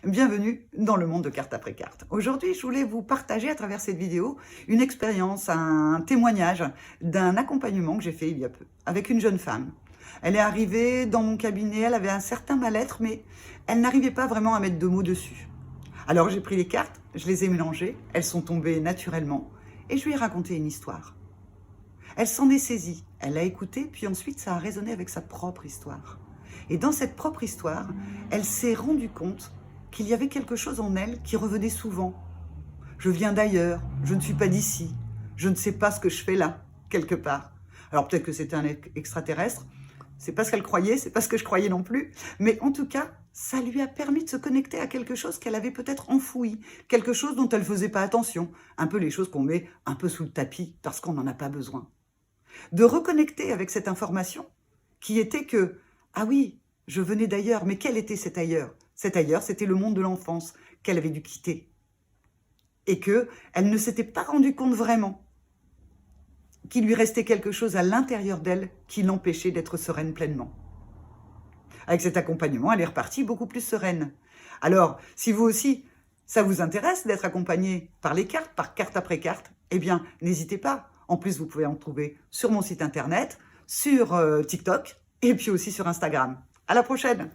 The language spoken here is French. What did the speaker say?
Bienvenue dans le monde de carte après carte. Aujourd'hui, je voulais vous partager à travers cette vidéo une expérience, un témoignage d'un accompagnement que j'ai fait il y a peu avec une jeune femme. Elle est arrivée dans mon cabinet, elle avait un certain mal-être, mais elle n'arrivait pas vraiment à mettre de mots dessus. Alors j'ai pris les cartes, je les ai mélangées, elles sont tombées naturellement et je lui ai raconté une histoire. Elle s'en est saisie, elle a écouté, puis ensuite ça a résonné avec sa propre histoire. Et dans cette propre histoire, elle s'est rendue compte qu'il y avait quelque chose en elle qui revenait souvent. Je viens d'ailleurs, je ne suis pas d'ici, je ne sais pas ce que je fais là, quelque part. Alors peut-être que c'était un extraterrestre, c'est pas ce qu'elle croyait, c'est pas ce que je croyais non plus, mais en tout cas, ça lui a permis de se connecter à quelque chose qu'elle avait peut-être enfoui, quelque chose dont elle faisait pas attention, un peu les choses qu'on met un peu sous le tapis parce qu'on n'en a pas besoin. De reconnecter avec cette information qui était que, ah oui, je venais d'ailleurs, mais quel était cet ailleurs? Cet ailleurs, c'était le monde de l'enfance qu'elle avait dû quitter. Et qu'elle ne s'était pas rendue compte vraiment qu'il lui restait quelque chose à l'intérieur d'elle qui l'empêchait d'être sereine pleinement. Avec cet accompagnement, elle est repartie beaucoup plus sereine. Alors, si vous aussi, ça vous intéresse d'être accompagné par les cartes, par carte après carte, eh bien, n'hésitez pas. En plus, vous pouvez en trouver sur mon site internet, sur TikTok et puis aussi sur Instagram. À la prochaine!